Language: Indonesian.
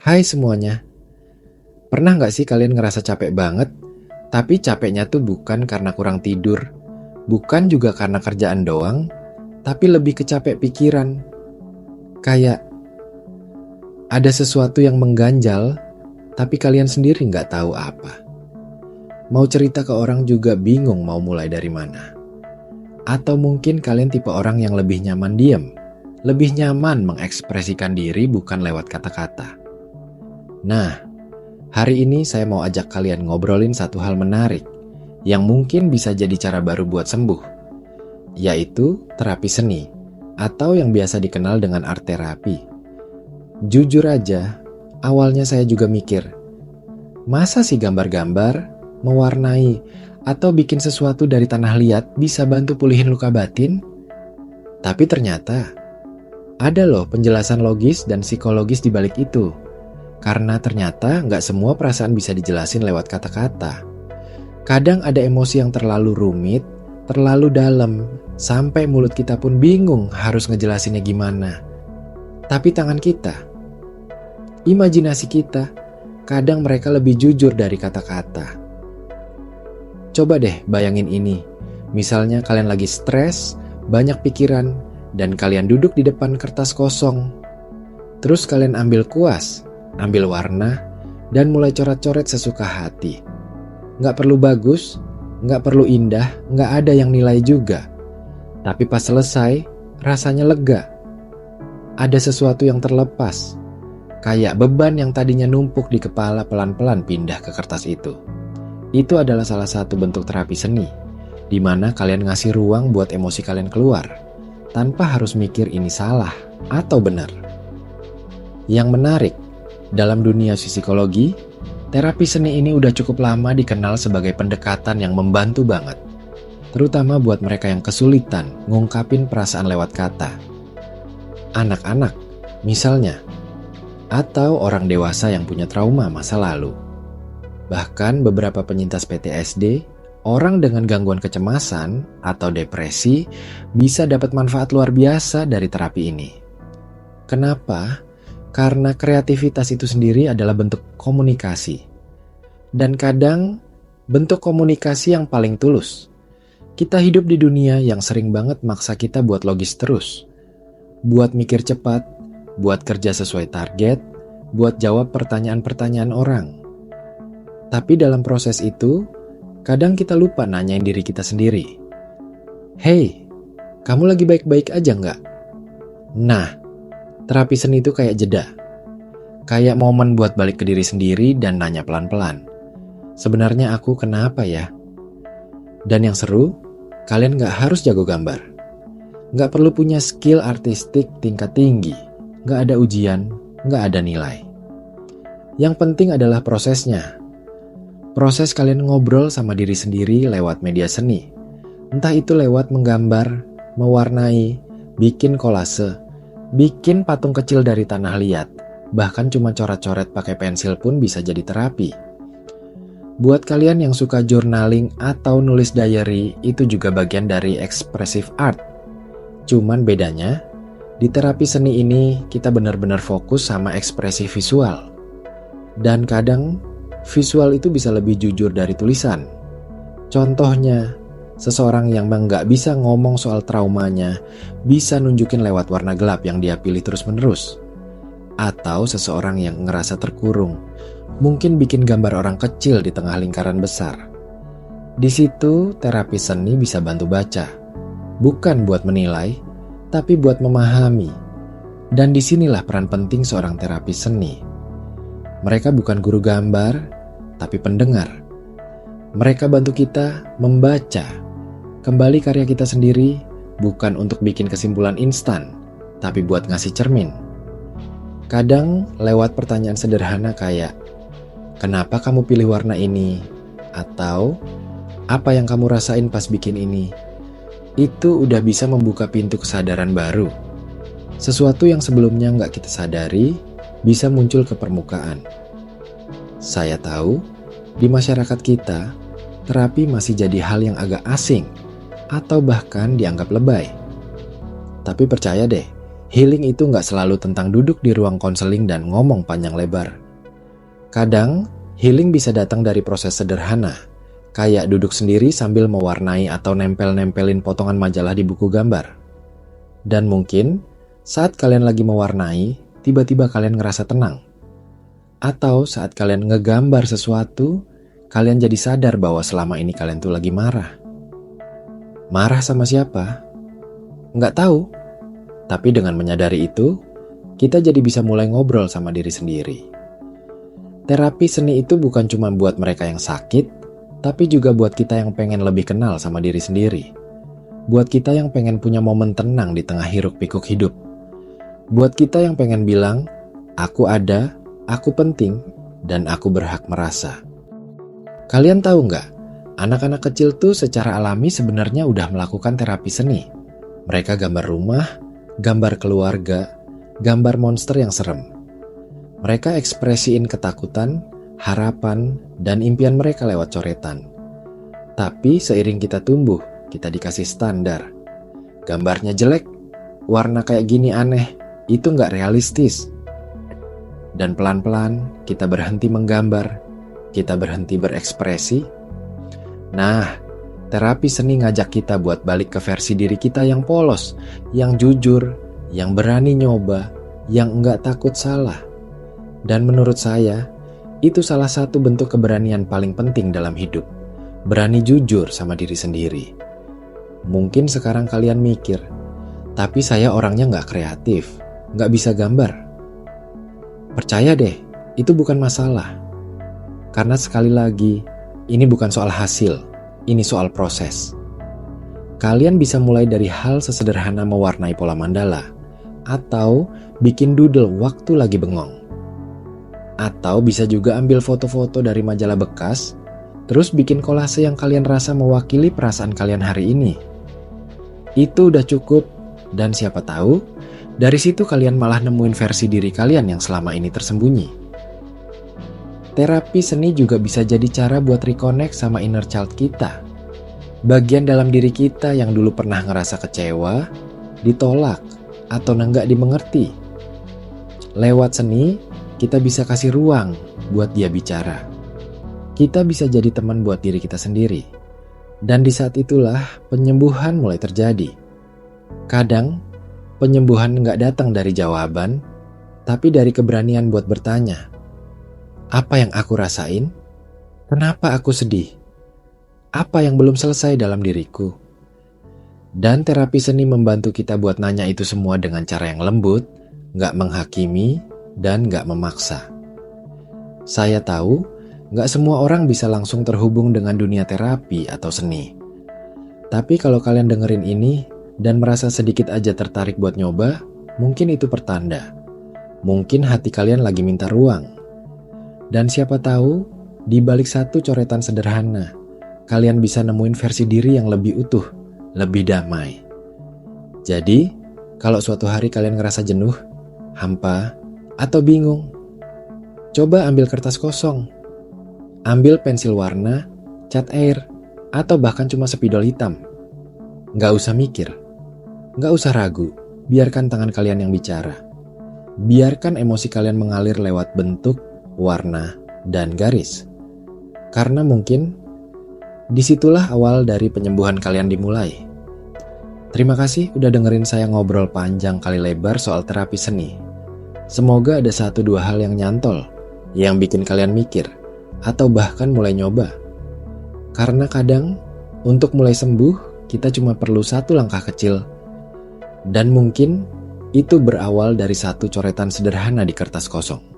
Hai semuanya, pernah nggak sih kalian ngerasa capek banget, tapi capeknya tuh bukan karena kurang tidur, bukan juga karena kerjaan doang, tapi lebih ke capek pikiran. Kayak ada sesuatu yang mengganjal, tapi kalian sendiri nggak tahu apa. Mau cerita ke orang juga bingung mau mulai dari mana. Atau mungkin kalian tipe orang yang lebih nyaman diem, lebih nyaman mengekspresikan diri bukan lewat kata-kata. Nah, hari ini saya mau ajak kalian ngobrolin satu hal menarik yang mungkin bisa jadi cara baru buat sembuh, yaitu terapi seni atau yang biasa dikenal dengan art terapi. Jujur aja, awalnya saya juga mikir, masa sih gambar-gambar, mewarnai, atau bikin sesuatu dari tanah liat bisa bantu pulihin luka batin? Tapi ternyata ada loh penjelasan logis dan psikologis di balik itu. Karena ternyata nggak semua perasaan bisa dijelasin lewat kata-kata. Kadang ada emosi yang terlalu rumit, terlalu dalam, sampai mulut kita pun bingung harus ngejelasinnya gimana. Tapi tangan kita, imajinasi kita, kadang mereka lebih jujur dari kata-kata. Coba deh bayangin ini, misalnya kalian lagi stres, banyak pikiran, dan kalian duduk di depan kertas kosong. Terus kalian ambil kuas, ambil warna, dan mulai coret-coret sesuka hati. Nggak perlu bagus, nggak perlu indah, nggak ada yang nilai juga. Tapi pas selesai, rasanya lega. Ada sesuatu yang terlepas, kayak beban yang tadinya numpuk di kepala pelan-pelan pindah ke kertas itu. Itu adalah salah satu bentuk terapi seni, di mana kalian ngasih ruang buat emosi kalian keluar, tanpa harus mikir ini salah atau benar. Yang menarik, dalam dunia psikologi, terapi seni ini udah cukup lama dikenal sebagai pendekatan yang membantu banget. Terutama buat mereka yang kesulitan ngungkapin perasaan lewat kata. Anak-anak, misalnya. Atau orang dewasa yang punya trauma masa lalu. Bahkan beberapa penyintas PTSD, orang dengan gangguan kecemasan atau depresi bisa dapat manfaat luar biasa dari terapi ini. Kenapa? Karena kreativitas itu sendiri adalah bentuk komunikasi. Dan kadang bentuk komunikasi yang paling tulus. Kita hidup di dunia yang sering banget maksa kita buat logis terus. Buat mikir cepat, buat kerja sesuai target, buat jawab pertanyaan-pertanyaan orang. Tapi dalam proses itu, kadang kita lupa nanyain diri kita sendiri. Hey, kamu lagi baik-baik aja nggak? Nah, terapi seni itu kayak jeda. Kayak momen buat balik ke diri sendiri dan nanya pelan-pelan. Sebenarnya aku kenapa ya? Dan yang seru, kalian gak harus jago gambar. Gak perlu punya skill artistik tingkat tinggi. Gak ada ujian, gak ada nilai. Yang penting adalah prosesnya. Proses kalian ngobrol sama diri sendiri lewat media seni. Entah itu lewat menggambar, mewarnai, bikin kolase, bikin patung kecil dari tanah liat, bahkan cuma coret-coret pakai pensil pun bisa jadi terapi. Buat kalian yang suka journaling atau nulis diary, itu juga bagian dari expressive art. Cuman bedanya, di terapi seni ini kita benar-benar fokus sama ekspresi visual. Dan kadang, visual itu bisa lebih jujur dari tulisan. Contohnya, seseorang yang nggak bisa ngomong soal traumanya bisa nunjukin lewat warna gelap yang dia pilih terus-menerus. Atau seseorang yang ngerasa terkurung mungkin bikin gambar orang kecil di tengah lingkaran besar. Di situ terapi seni bisa bantu baca, bukan buat menilai, tapi buat memahami. Dan disinilah peran penting seorang terapis seni. Mereka bukan guru gambar, tapi pendengar. Mereka bantu kita membaca kembali karya kita sendiri, bukan untuk bikin kesimpulan instan, tapi buat ngasih cermin. Kadang lewat pertanyaan sederhana kayak, kenapa kamu pilih warna ini? Atau, apa yang kamu rasain pas bikin ini? Itu udah bisa membuka pintu kesadaran baru. Sesuatu yang sebelumnya nggak kita sadari, bisa muncul ke permukaan. Saya tahu, di masyarakat kita, terapi masih jadi hal yang agak asing, atau bahkan dianggap lebay. Tapi percaya deh, Healing itu nggak selalu tentang duduk di ruang konseling dan ngomong panjang lebar. Kadang, healing bisa datang dari proses sederhana, kayak duduk sendiri sambil mewarnai atau nempel-nempelin potongan majalah di buku gambar. Dan mungkin, saat kalian lagi mewarnai, tiba-tiba kalian ngerasa tenang. Atau saat kalian ngegambar sesuatu, kalian jadi sadar bahwa selama ini kalian tuh lagi marah. Marah sama siapa? Nggak tahu. Tapi dengan menyadari itu, kita jadi bisa mulai ngobrol sama diri sendiri. Terapi seni itu bukan cuma buat mereka yang sakit, tapi juga buat kita yang pengen lebih kenal sama diri sendiri. Buat kita yang pengen punya momen tenang di tengah hiruk-pikuk hidup. Buat kita yang pengen bilang, aku ada, aku penting, dan aku berhak merasa. Kalian tahu nggak? Anak-anak kecil tuh secara alami sebenarnya udah melakukan terapi seni. Mereka gambar rumah, gambar keluarga, gambar monster yang serem. Mereka ekspresiin ketakutan, harapan, dan impian mereka lewat coretan. Tapi seiring kita tumbuh, kita dikasih standar. Gambarnya jelek, warna kayak gini aneh, itu nggak realistis. Dan pelan-pelan kita berhenti menggambar, kita berhenti berekspresi. Nah, terapi seni ngajak kita buat balik ke versi diri kita yang polos, yang jujur, yang berani nyoba, yang enggak takut salah. Dan menurut saya, itu salah satu bentuk keberanian paling penting dalam hidup. Berani jujur sama diri sendiri. Mungkin sekarang kalian mikir, tapi saya orangnya nggak kreatif, nggak bisa gambar. Percaya deh, itu bukan masalah. Karena sekali lagi, ini bukan soal hasil, ini soal proses. Kalian bisa mulai dari hal sesederhana mewarnai pola mandala, atau bikin doodle waktu lagi bengong. Atau bisa juga ambil foto-foto dari majalah bekas, terus bikin kolase yang kalian rasa mewakili perasaan kalian hari ini. Itu udah cukup, dan siapa tahu, dari situ kalian malah nemuin versi diri kalian yang selama ini tersembunyi. Terapi seni juga bisa jadi cara buat reconnect sama inner child kita. Bagian dalam diri kita yang dulu pernah ngerasa kecewa, ditolak, atau nggak dimengerti. Lewat seni, kita bisa kasih ruang buat dia bicara. Kita bisa jadi teman buat diri kita sendiri. Dan di saat itulah penyembuhan mulai terjadi. Kadang, penyembuhan nggak datang dari jawaban, tapi dari keberanian buat bertanya. Apa yang aku rasain? Kenapa aku sedih? Apa yang belum selesai dalam diriku? Dan terapi seni membantu kita buat nanya itu semua dengan cara yang lembut, nggak menghakimi, dan nggak memaksa. Saya tahu, nggak semua orang bisa langsung terhubung dengan dunia terapi atau seni. Tapi kalau kalian dengerin ini dan merasa sedikit aja tertarik buat nyoba, mungkin itu pertanda. Mungkin hati kalian lagi minta ruang. Dan siapa tahu, di balik satu coretan sederhana, kalian bisa nemuin versi diri yang lebih utuh, lebih damai. Jadi, kalau suatu hari kalian ngerasa jenuh, hampa, atau bingung, coba ambil kertas kosong. Ambil pensil warna, cat air, atau bahkan cuma spidol hitam. Nggak usah mikir, nggak usah ragu, biarkan tangan kalian yang bicara. Biarkan emosi kalian mengalir lewat bentuk, warna, dan garis. Karena mungkin disitulah awal dari penyembuhan kalian dimulai. Terima kasih udah dengerin saya ngobrol panjang kali lebar soal terapi seni. Semoga ada 1-2 hal yang nyantol, yang bikin kalian mikir, atau bahkan mulai nyoba. Karena kadang, untuk mulai sembuh, kita cuma perlu 1 langkah kecil. Dan mungkin itu berawal dari 1 coretan sederhana di kertas kosong.